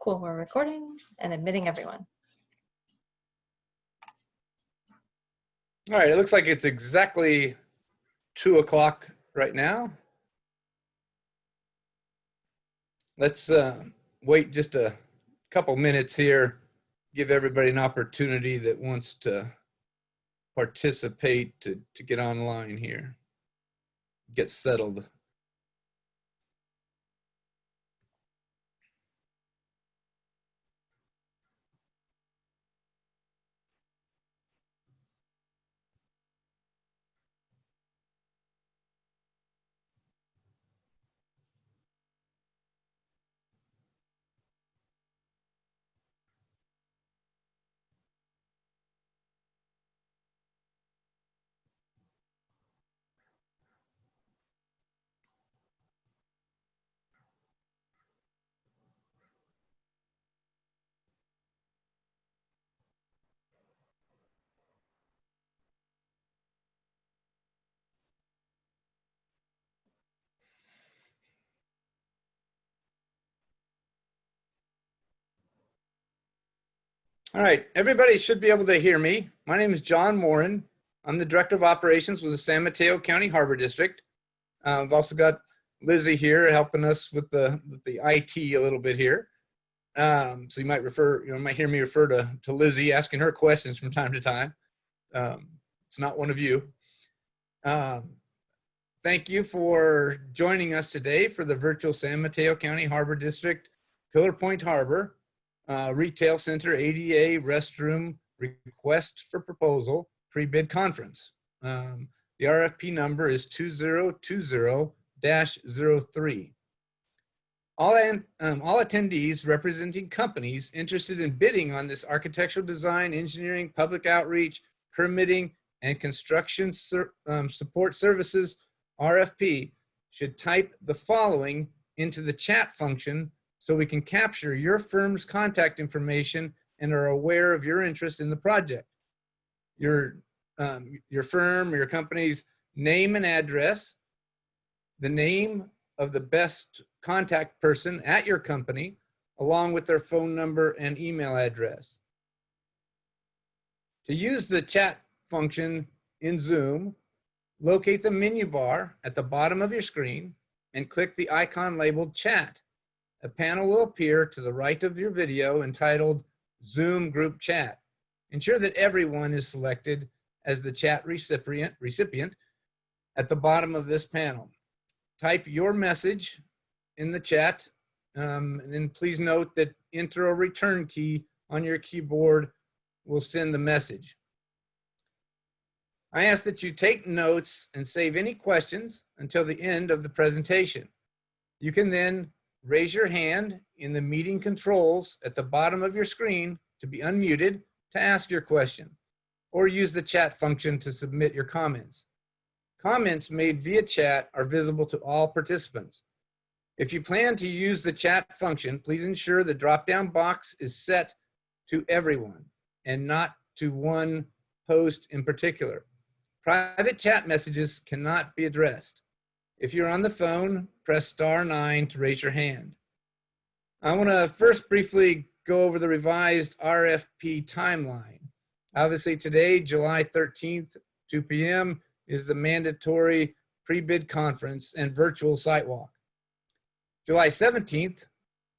Cool, we're recording and admitting everyone. All right, it looks like it's exactly 2 o'clock right now. Let's wait just a couple minutes here, give everybody an opportunity that wants to participate to get online here, get settled. All right, everybody should be able to hear me. My name is John Morin. I'm the Director of Operations with the San Mateo County Harbor District. I've also got Lizzie here helping us with the IT a little bit here. So you might hear me refer to Lizzie, asking her questions from time to time. It's not one of you. Thank you for joining us today for the virtual San Mateo County Harbor District Pillar Point Harbor Retail Center ADA Restroom Request for Proposal Pre-Bid Conference. The RFP number is 2020-03. All attendees representing companies interested in bidding on this architectural design, engineering, public outreach, permitting, and construction support services RFP should type the following into the chat function so we can capture your firm's contact information and are aware of your interest in the project. Your firm or your company's name and address, the name of the best contact person at your company, along with their phone number and email address. To use the chat function in Zoom, locate the menu bar at the bottom of your screen and click the icon labeled Chat. A panel will appear to the right of your video entitled Zoom Group Chat. Ensure that everyone is selected as the chat recipient at the bottom of this panel. Type your message in the chat, and then please note that enter or return key on your keyboard will send the message. I ask that you take notes and save any questions until the end of the presentation. You can then raise your hand in the meeting controls at the bottom of your screen to be unmuted to ask your question, or use the chat function to submit your comments. Comments made via chat are visible to all participants. If you plan to use the chat function, please ensure the drop-down box is set to everyone and not to one host in particular. Private chat messages cannot be addressed. If you're on the phone, press *9 to raise your hand. I want to first briefly go over the revised RFP timeline. Obviously today, July 13th, 2 p.m. is the mandatory pre-bid conference and virtual site walk. July 17th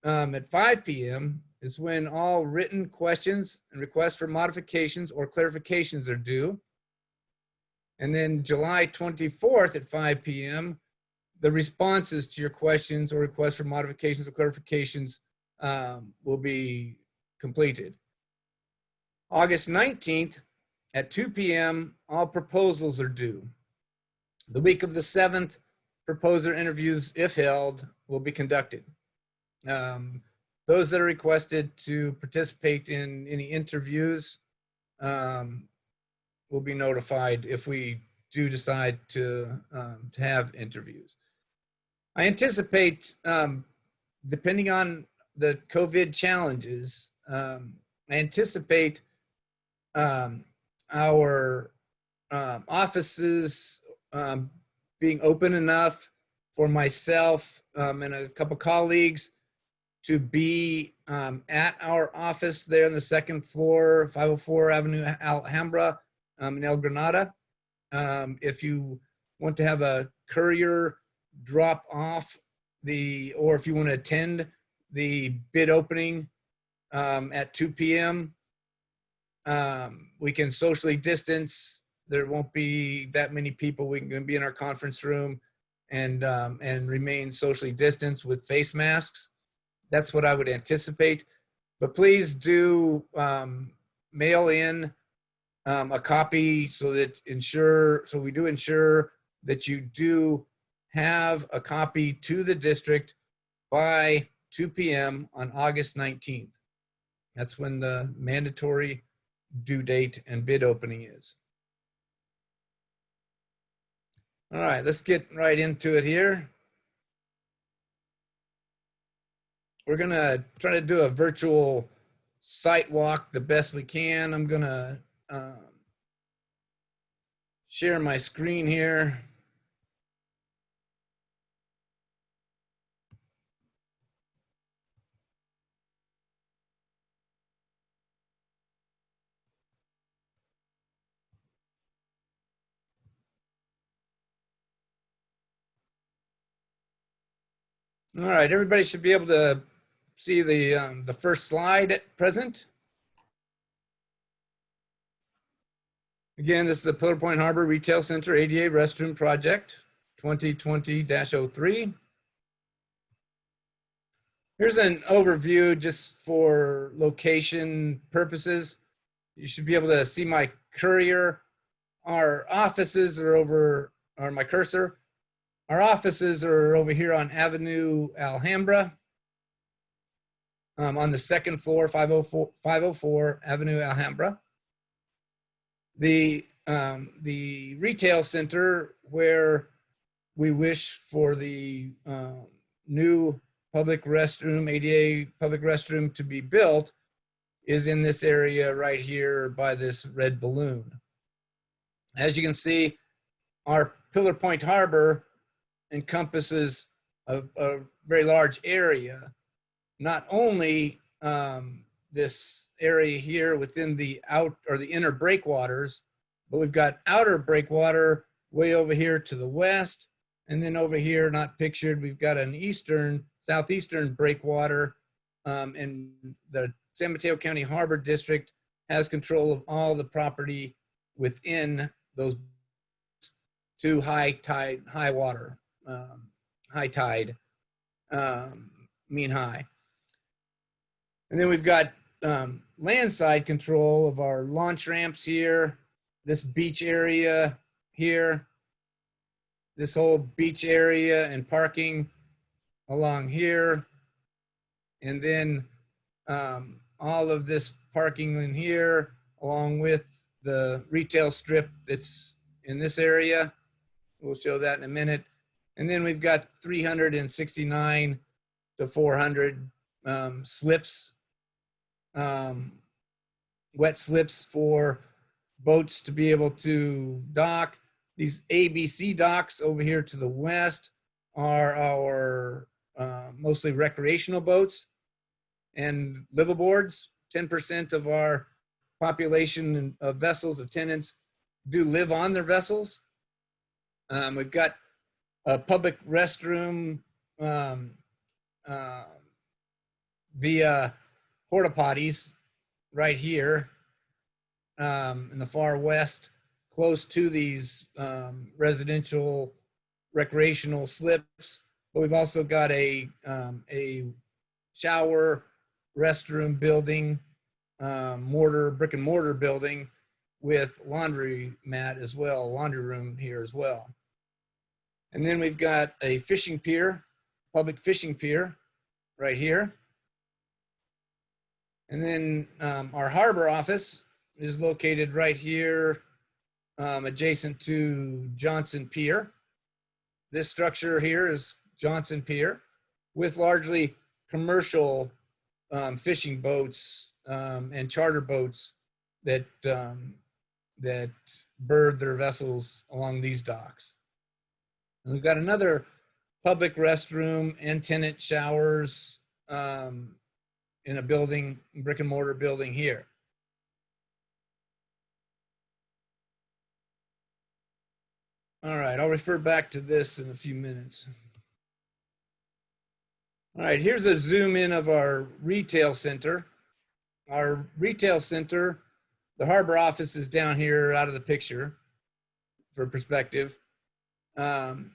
at 5 p.m. is when all written questions and requests for modifications or clarifications are due. And then July 24th at 5 p.m., the responses to your questions or requests for modifications or clarifications will be completed. August 19th at 2 p.m., all proposals are due. The week of the 7th, proposer interviews, if held, will be conducted. Those that are requested to participate in any interviews will be notified if we do decide to have interviews. I anticipate, depending on the COVID challenges, I anticipate our offices being open enough for myself and a couple colleagues to be at our office there on the second floor, 504 Avenue Alhambra in El Granada. If you want to have a courier drop off or if you want to attend the bid opening at 2 p.m., we can socially distance. There won't be that many people. We can be in our conference room and remain socially distanced with face masks. That's what I would anticipate. But please do mail in a copy so we do ensure that you do have a copy to the district by 2 p.m. on August 19th. That's when the mandatory due date and bid opening is. All right, let's get right into it here. We're gonna try to do a virtual site walk the best we can. I'm gonna share my screen here. All right, everybody should be able to see the first slide at present. Again, this is the Pillar Point Harbor Retail Center ADA Restroom Project 2020-03. Here's an overview just for location purposes. You should be able to see my courier. Our offices are over, or my cursor. Our offices are over here on Avenue Alhambra, on the second floor, 504 Avenue Alhambra. The retail center where we wish for the new public restroom, ADA public restroom to be built is in this area right here by this red balloon. As you can see, our Pillar Point Harbor encompasses a very large area. Not only this area here within the inner breakwaters, but we've got outer breakwater way over here to the west, and then over here, not pictured, we've got an southeastern breakwater, and the San Mateo County Harbor District has control of all the property within those to high tide, mean high. And then we've got landside control of our launch ramps here, this beach area here, this whole beach area and parking along here, and then all of this parking in here, along with the retail strip that's in this area. We'll show that in a minute. And then we've got 369 to 400 slips, wet slips for boats to be able to dock. These ABC docks over here to the west are our mostly recreational boats and liveaboards. 10% of our population of vessels, of tenants, do live on their vessels. We've got a public restroom via porta potties right here in the far west, close to these residential recreational slips. But we've also got a shower restroom building, brick and mortar building with laundry mat as well, laundry room here as well. And then we've got a fishing pier, public fishing pier right here. And then our harbor office is located right here, adjacent to Johnson Pier. This structure here is Johnson Pier with largely commercial fishing boats and charter boats that berth their vessels along these docks. And we've got another public restroom and tenant showers in a building, brick and mortar building here. All right, I'll refer back to this in a few minutes. All right, here's a zoom in of our retail center. Our retail center, the harbor office is down here out of the picture for perspective. The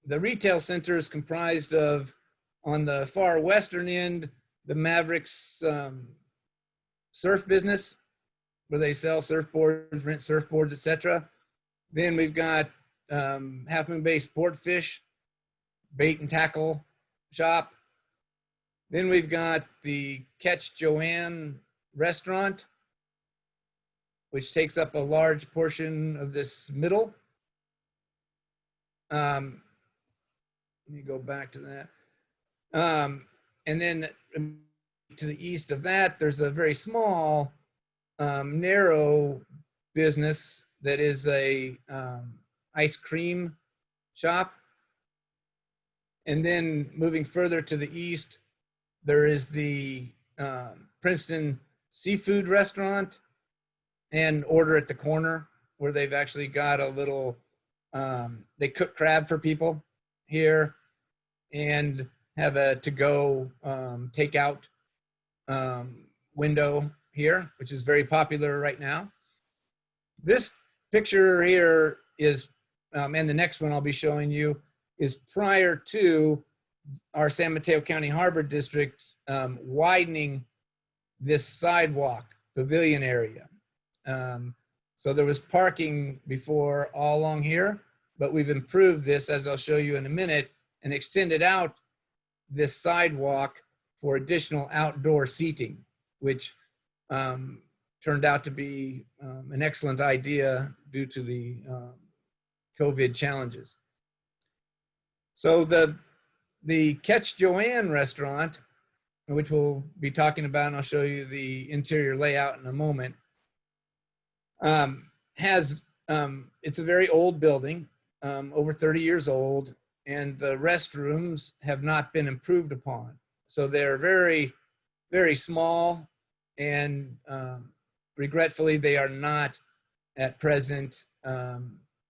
retail center is comprised of, on the far western end, the Mavericks surf business, where they sell surfboards, rent surfboards, etc. Then we've got Half Moon Bay Sportfish, bait and tackle shop. Then we've got the Catch Joanne restaurant, which takes up a large portion of this middle. Let me go back to that. And then to the east of that, there's a very small, narrow business that is a ice cream shop. And then moving further to the east, there is the Princeton Seafood Restaurant and Order at the Corner, where they've actually got a little, they cook crab for people here and have a to-go takeout window here, which is very popular right now. This picture here is, and the next one I'll be showing you, is prior to our San Mateo County Harbor District widening this sidewalk pavilion area. So there was parking before all along here, but we've improved this, as I'll show you in a minute, and extended out this sidewalk for additional outdoor seating, which turned out to be an excellent idea due to the COVID challenges. So the Catch Joanne restaurant, which we'll be talking about, and I'll show you the interior layout in a moment, has, it's a very old building, over 30 years old, and the restrooms have not been improved upon. So they're very, very small, and regretfully, they are not at present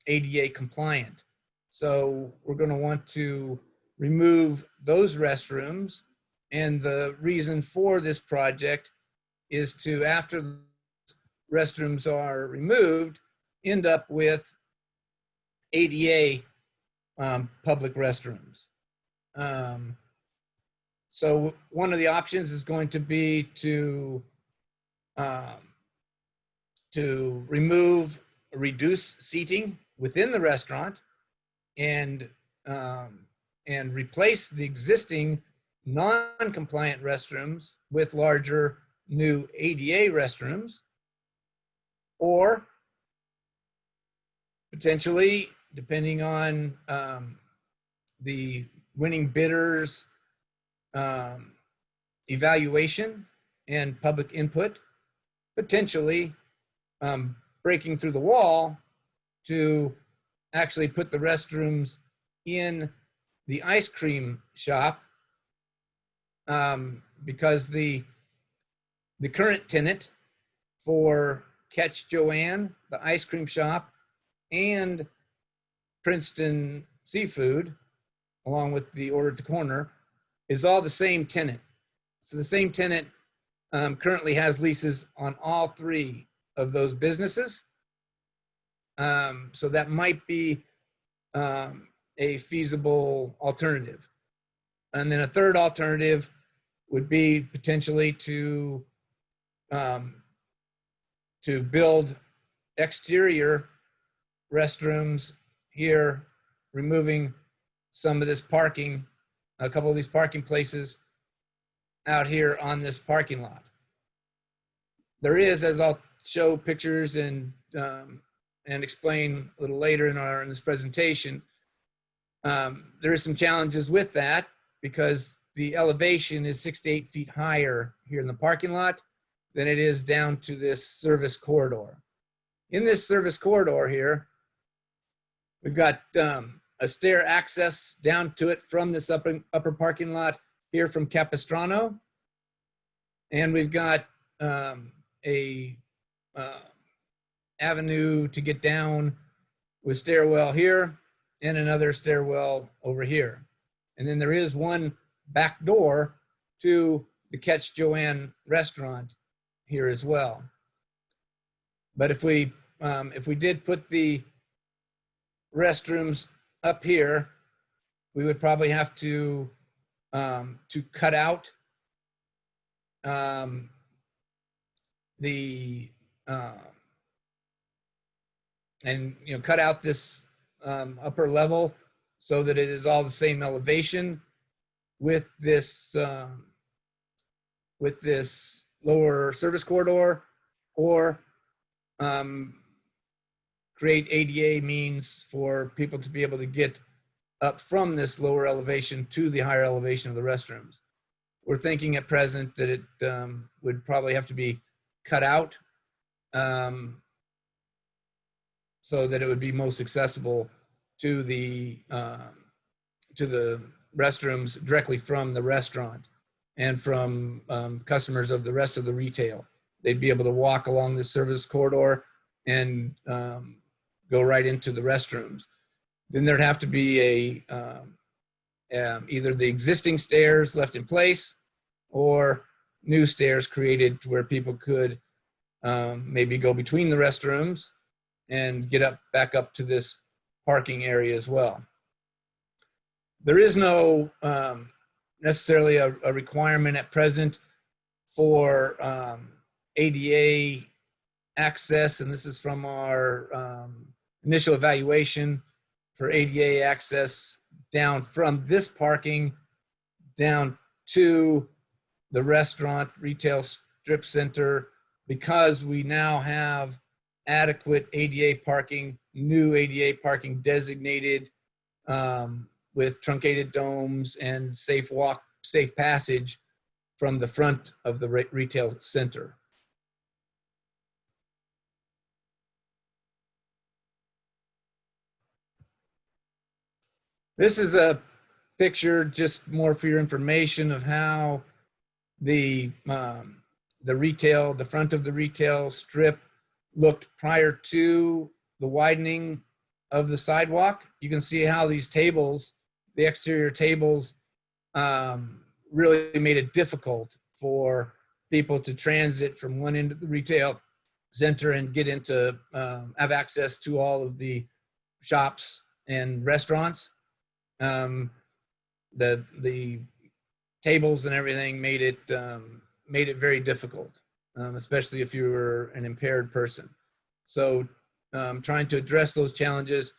ADA compliant. So we're going to want to remove those restrooms. And the reason for this project is to, after the restrooms are removed, end up with ADA public restrooms. So one of the options is going to be to reduce seating within the restaurant and replace the existing non-compliant restrooms with larger new ADA restrooms, or potentially, depending on the winning bidders' evaluation and public input, potentially breaking through the wall to actually put the restrooms in the ice cream shop, because the current tenant for Catch Joanne, the ice cream shop, and Princeton Seafood, along with the Order at the Corner, is all the same tenant. So the same tenant currently has leases on all three of those businesses. So that might be a feasible alternative. And then a third alternative would be potentially to build exterior restrooms here, removing some of this parking, a couple of these parking places out here on this parking lot. There is, as I'll show pictures and explain a little later in this presentation, there is some challenges with that, because the elevation is 6 to 8 feet higher here in the parking lot than it is down to this service corridor. In this service corridor here, we've got a stair access down to it from this upper parking lot here from Capistrano. And we've got a avenue to get down with stairwell here and another stairwell over here. And then there is one back door to the Catch Joanne restaurant here as well. But if we did put the restrooms up here, we would probably have to cut out cut out this upper level so that it is all the same elevation with this lower service corridor, or create ADA means for people to be able to get up from this lower elevation to the higher elevation of the restrooms. We're thinking at present that it would probably have to be cut out so that it would be most accessible to the restrooms directly from the restaurant and from customers of the rest of the retail. They'd be able to walk along this service corridor and go right into the restrooms. Then there'd have to be either the existing stairs left in place or new stairs created where people could maybe go between the restrooms and get back up to this parking area as well. There is no necessarily a requirement at present for ADA access, and this is from our initial evaluation for ADA access down from this parking down to the restaurant retail strip center, because we now have adequate ADA parking, new ADA parking designated with truncated domes and safe passage from the front of the retail center. This is a picture just more for your information of how the front of the retail strip looked prior to the widening of the sidewalk. You can see how these tables, the exterior tables, really made it difficult for people to transit from one end of the retail center and get into, have access to all of the shops and restaurants. The tables and everything made it very difficult, especially if you were an impaired person. So trying to address those challenges,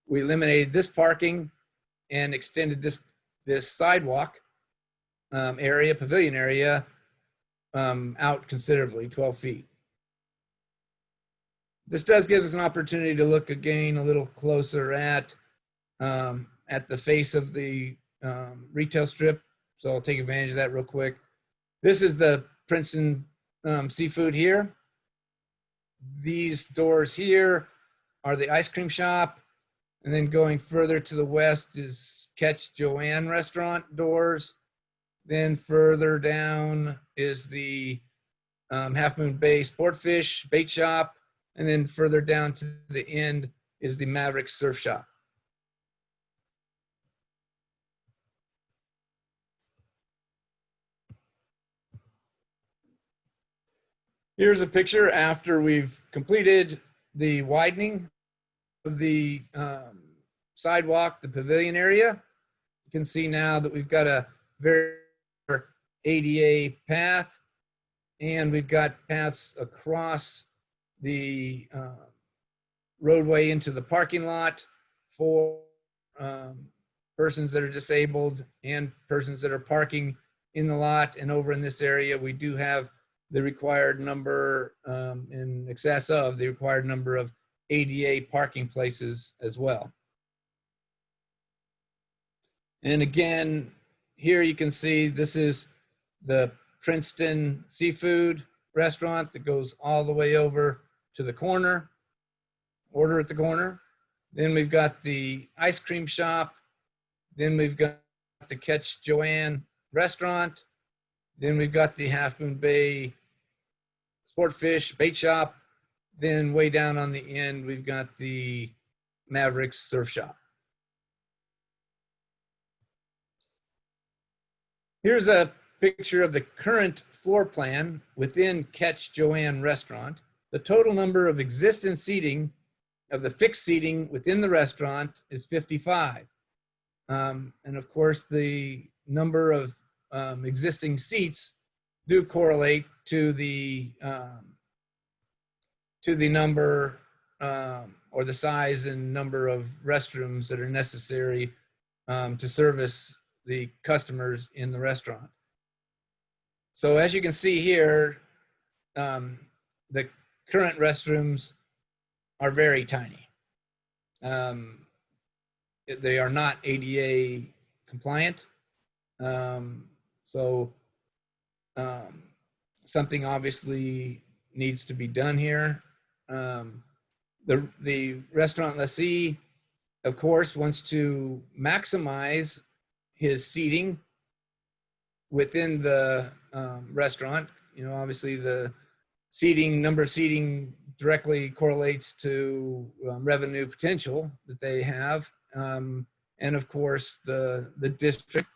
we eliminated this parking and extended this sidewalk area, pavilion area, out considerably, 12 feet. This does give us an opportunity to look again a little closer at the face of the retail strip. So I'll take advantage of that real quick. This is the Princeton Seafood here. These doors here are the ice cream shop. And then going further to the west is Catch Joanne restaurant doors. Then further down is the Half Moon Bay Sportfish bait shop. And then further down to the end is the Maverick Surf Shop. Here's a picture after we've completed the widening of the sidewalk, the pavilion area. You can see now that we've got a very ADA path, and we've got paths across the roadway into the parking lot for persons that are disabled and persons that are parking in the lot. And over in this area, we do have the required number, in excess of the required number of ADA parking places as well. And again, here you can see this is the Princeton Seafood restaurant that goes all the way over to the corner, order at the corner. Then we've got the ice cream shop. Then we've got the Catch Joanne restaurant. Then we've got the Half Moon Bay Sport Fish Bait Shop. Then way down on the end, we've got the Mavericks Surf Shop. Here's a picture of the current floor plan within Catch Joanne Restaurant. The total number of existing seating of the fixed seating within the restaurant is 55. And of course, the number of existing seats do correlate to the number or the size and number of restrooms that are necessary to service the customers in the restaurant. So as you can see here, the current restrooms are very tiny. They are not ADA compliant. So something obviously needs to be done here. The restaurant lessee, of course, wants to maximize his seating within the restaurant. You know, obviously the number of seating directly correlates to revenue potential that they have. And of course, the district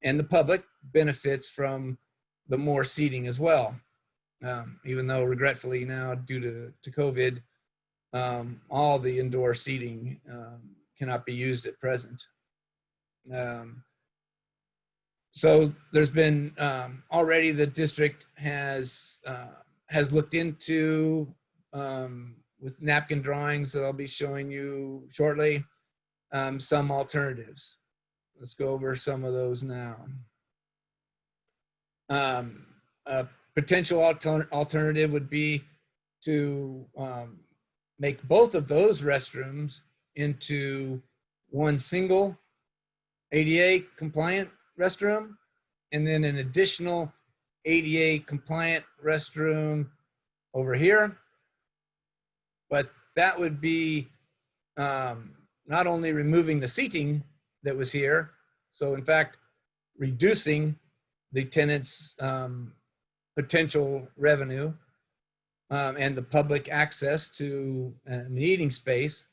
and the public benefits from the more seating as well. Even though regretfully now, due to COVID, all the indoor seating cannot be used at present. So there's been already the district has looked into with napkin drawings that I'll be showing you shortly, some alternatives. Let's go over some of those now. A potential alternative would be to make both of those restrooms into one single ADA compliant restroom, and then an additional ADA compliant restroom over here. But that would be not only removing the seating that was here, so in fact, reducing the tenant's potential revenue and the public access to an eating space,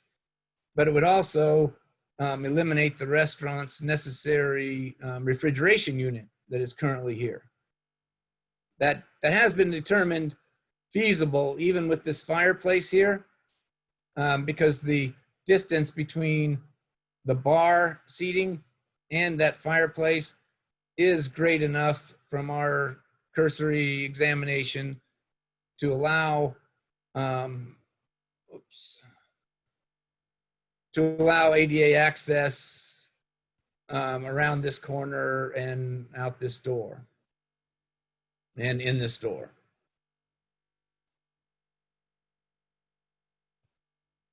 but it would also eliminate the restaurant's necessary refrigeration unit that is currently here. That has been determined feasible even with this fireplace here, because the distance between the bar seating and that fireplace is great enough from our cursory examination to allow ADA access around this corner and out this door and in this door.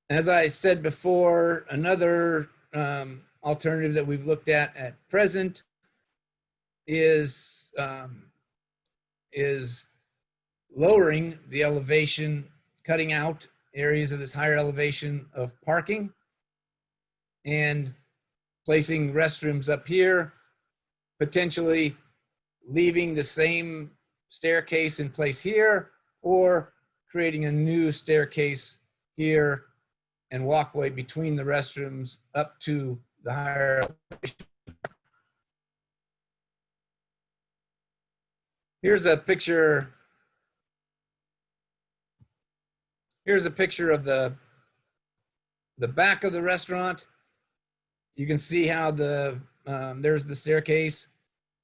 As I said before, another alternative that we've looked at present is lowering the elevation, cutting out areas of this higher elevation of parking and placing restrooms up here, potentially leaving the same staircase in place here, or creating a new staircase here and walkway between the restrooms up to the higher elevation. Here's a picture. Here's a picture of the back of the restaurant. You can see how there's the staircase.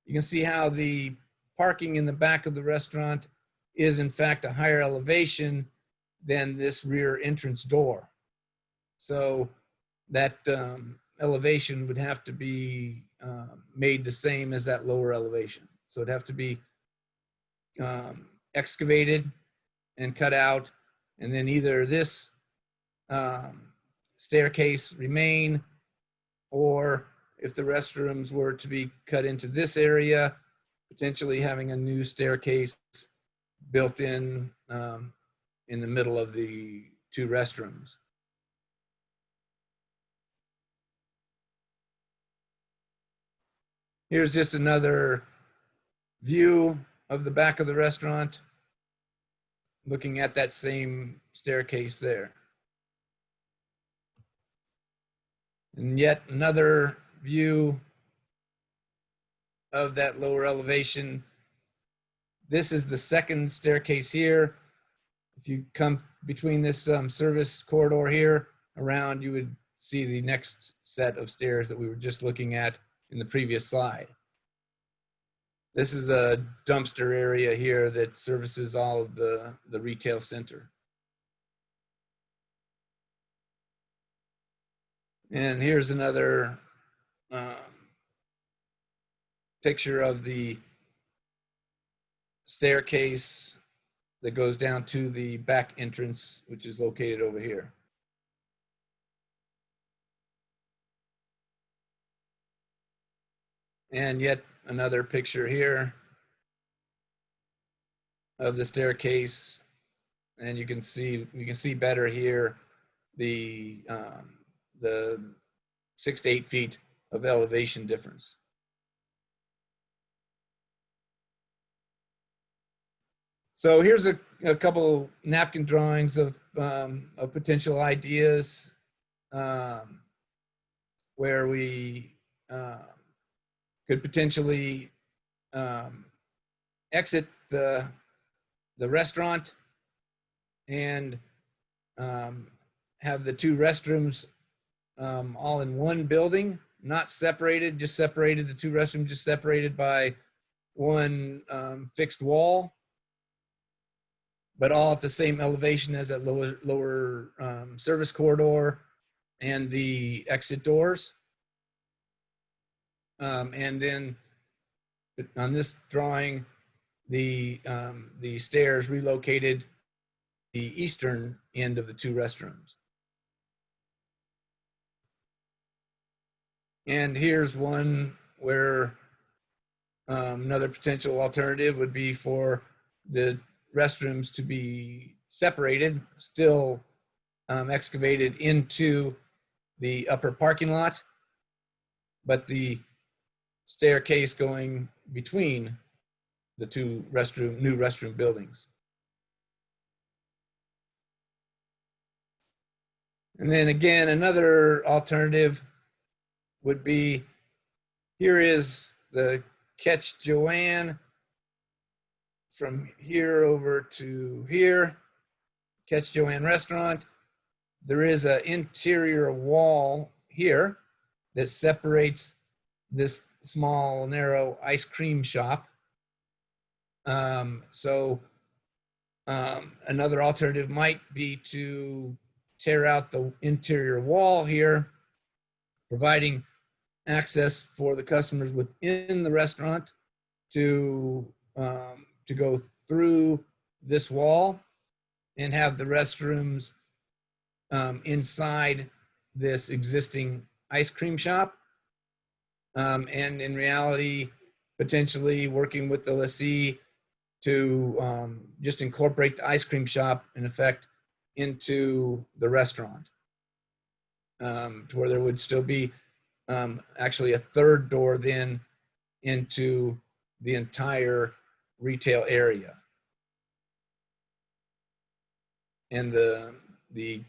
You can see how the parking in the back of the restaurant is in fact a higher elevation than this rear entrance door. So that elevation would have to be made the same as that lower elevation. So it'd have to be excavated and cut out, and then either this staircase remain, or if the restrooms were to be cut into this area, potentially having a new staircase built in the middle of the two restrooms. Here's just another view of the back of the restaurant, looking at that same staircase there. And yet another view of that lower elevation. This is the second staircase here. If you come between this service corridor here around, you would see the next set of stairs that we were just looking at in the previous slide. This is a dumpster area here that services all of the retail center. And here's another picture of the staircase that goes down to the back entrance, which is located over here. And yet another picture here of the staircase, and you can see better here the 6 to 8 feet of elevation difference. So here's a couple napkin drawings of potential ideas where we could potentially exit the restaurant and have the two restrooms all in one building, not separated, just separated, the two restrooms just separated by one fixed wall, but all at the same elevation as that lower service corridor and the exit doors. And then on this drawing, the stairs relocated the eastern end of the two restrooms. And here's one where another potential alternative would be for the restrooms to be separated, still excavated into the upper parking lot, but the staircase going between the two new restroom buildings. And then again, another alternative would be, here is the Catch Joanne from here over to here, Catch Joanne restaurant. There is an interior wall here that separates this small, narrow ice cream shop. Another alternative might be to tear out the interior wall here, providing access for the customers within the restaurant to go through this wall and have the restrooms inside this existing ice cream shop. And in reality, potentially working with the lessee to just incorporate the ice cream shop, in effect, into the restaurant, to where there would still be actually a third door then into the entire retail area. And the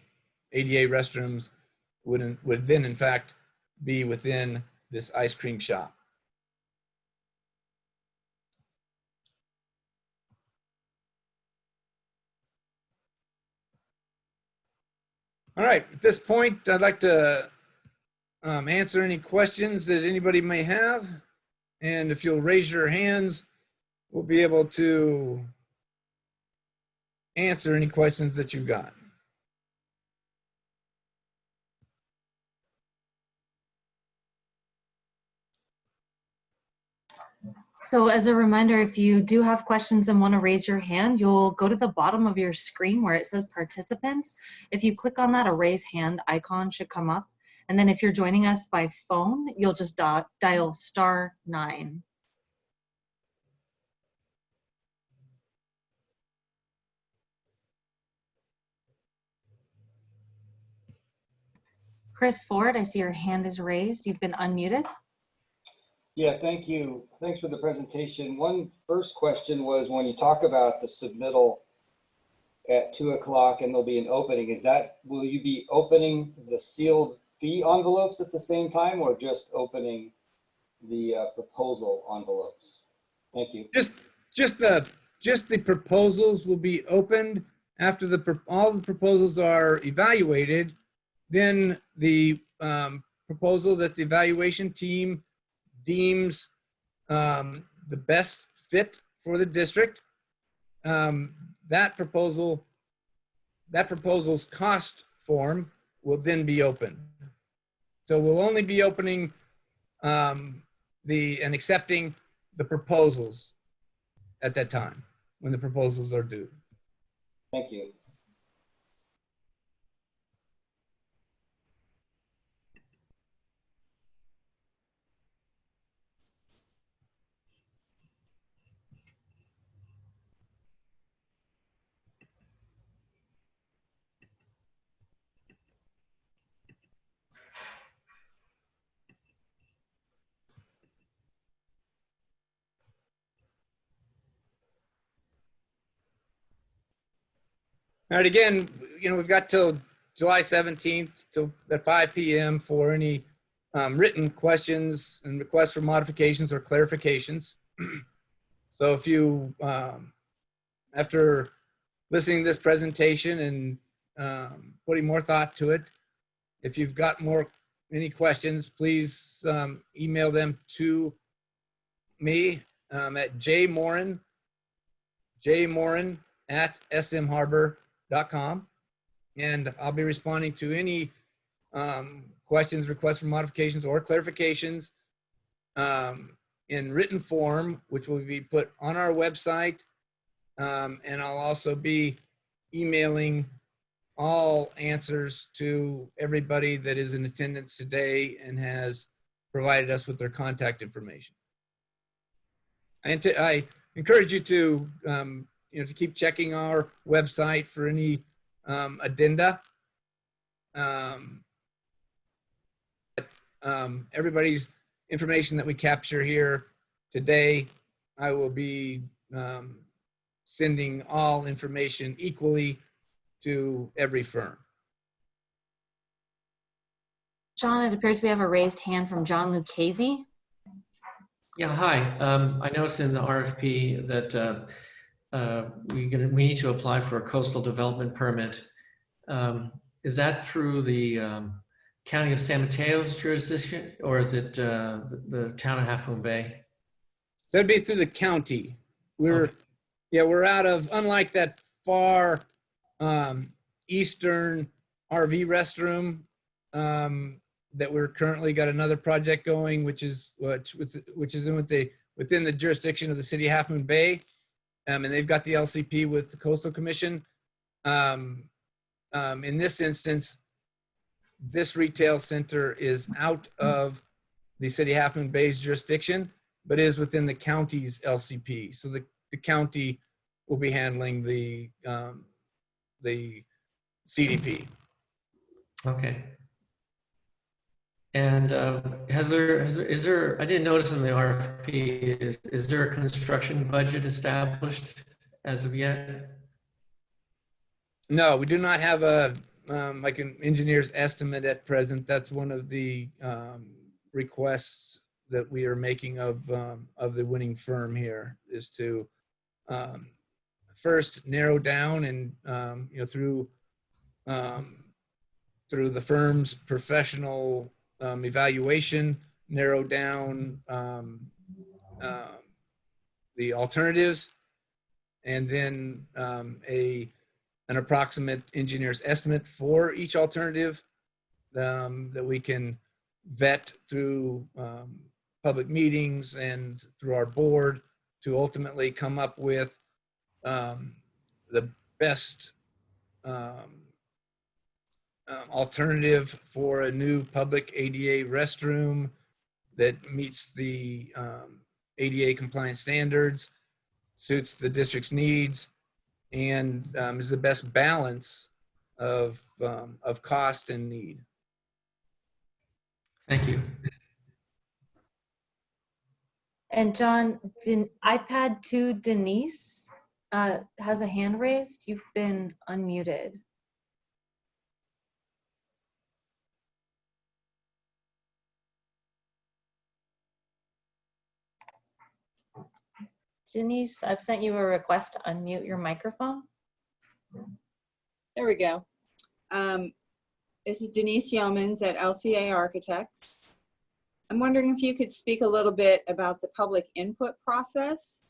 ADA restrooms would then, in fact, be within this ice cream shop. All right, at this point, I'd like to answer any questions that anybody may have. And if you'll raise your hands, we'll be able to answer any questions that you've got. So as a reminder, if you do have questions and want to raise your hand, you'll go to the bottom of your screen where it says participants. If you click on that, a raise hand icon should come up. And then if you're joining us by phone, you'll just dial *9. Chris Ford, I see your hand is raised. You've been unmuted. Yeah, thank you. Thanks for the presentation. One first question was when you talk about the submittal at 2 o'clock and there'll be an opening, will you be opening the sealed fee envelopes at the same time or just opening the proposal envelopes? Thank you. Just the proposals will be opened after all the proposals are evaluated. Then the proposal that the evaluation team deems the best fit for the district, that proposal's cost form will then be open. So we'll only be opening and accepting the proposals at that time when the proposals are due. Thank you. All right, again, we've got till July 17th till at 5 p.m. for any written questions and requests for modifications or clarifications. So if you, after listening to this presentation and putting more thought to it, if you've got any questions, please email them to me at jmorin@smharbor.com, and I'll be responding to any questions, requests for modifications or clarifications in written form, which will be put on our website, and I'll also be emailing all answers to everybody that is in attendance today and has provided us with their contact information. I encourage you to to keep checking our website for any addenda. Everybody's information that we capture here today, I will be sending all information equally to every firm. John, it appears we have a raised hand from John Lucchese. Yeah, hi. I noticed in the RFP that we need to apply for a coastal development permit. Is that through the County of San Mateo's jurisdiction, or is it the town of Half Moon Bay? That'd be through the county. We're out of, unlike that far eastern RV restroom that we're currently got another project going, which is within the jurisdiction of the city of Half Moon Bay, and they've got the LCP with the Coastal Commission. In this instance, this retail center is out of the city of Half Moon Bay's jurisdiction, but is within the county's LCP. So the county will be handling the CDP. Okay. And is there, I didn't notice in the RFP, is there a construction budget established as of yet? No, we do not have a like an engineer's estimate at present. That's one of the requests that we are making of the winning firm here, is to first narrow down and through the firm's professional evaluation, narrow down the alternatives, and then an approximate engineer's estimate for each alternative that we can vet through public meetings and through our board to ultimately come up with the best alternative for a new public ADA restroom that meets the ADA compliance standards, suits the district's needs, and is the best balance of cost and need. Thank you. And John, iPad 2 Denise has a hand raised. You've been unmuted. Denise, I've sent you a request to unmute your microphone. There we go. This is Denise Yeomans at LCA Architects. I'm wondering if you could speak a little bit about the public input process,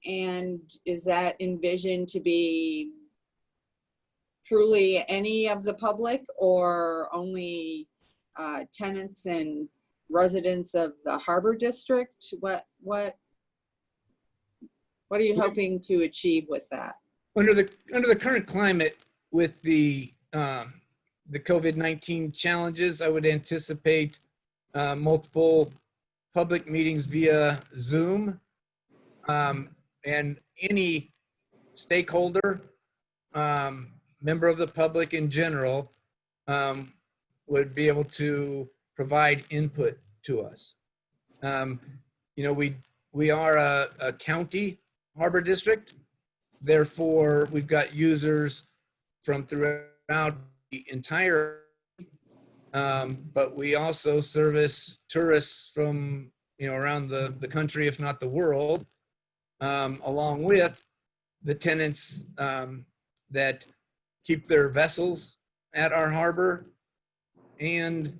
and is that envisioned to be truly any of the public or only tenants and residents of the Harbor District? What are you hoping to achieve with that? Under the current climate with the COVID-19 challenges, I would anticipate multiple public meetings via Zoom, and any stakeholder, member of the public in general, would be able to provide input to us. You know, we are a county harbor district, therefore we've got users from throughout the entire, but we also service tourists from, you know, around the country, if not the world, along with the tenants that keep their vessels at our harbor, and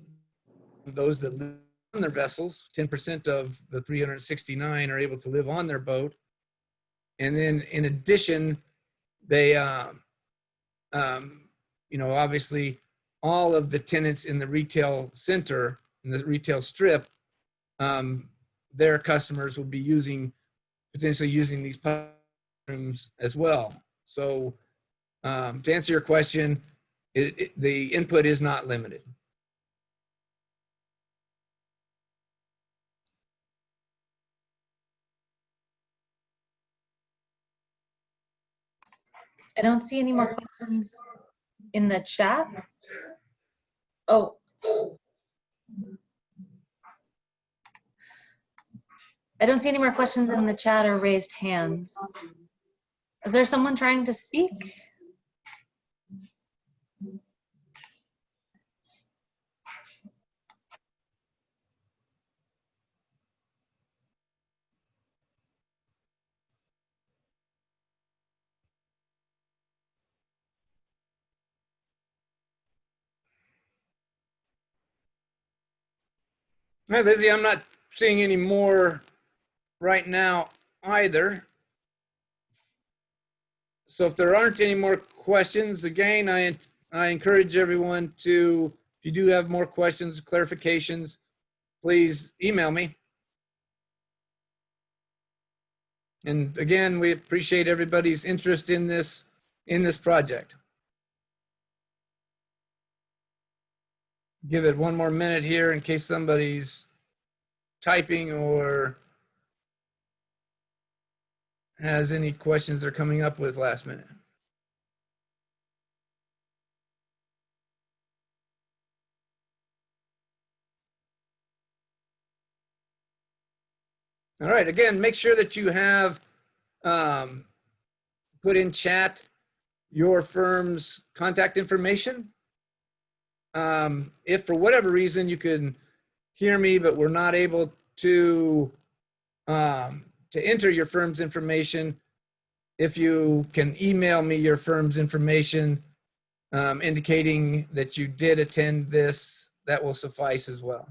those that live on their vessels. 10% of the 369 are able to live on their boat. And then in addition, they, you know, obviously all of the tenants in the retail center, in the retail strip, their customers will be potentially using these rooms as well. So to answer your question, the input is not limited. I don't see any more questions in the chat. Oh. I don't see any more questions in the chat or raised hands. Is there someone trying to speak? Hi, Lizzie, I'm not seeing any more right now either. So if there aren't any more questions, again, I encourage everyone to, if you do have more questions, clarifications, please email me. And again, we appreciate everybody's interest in this project. Give it one more minute here in case somebody's typing or has any questions they're coming up with last minute. All right, again, make sure that you have put in chat your firm's contact information. If for whatever reason you can hear me, but we're not able to enter your firm's information, if you can email me your firm's information indicating that you did attend this, that will suffice as well.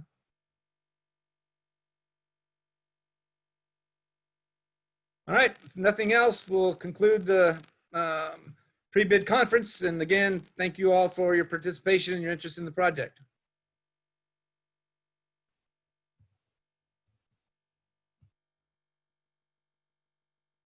All right, if nothing else, we'll conclude the pre-bid conference. And again, thank you all for your participation and your interest in the project.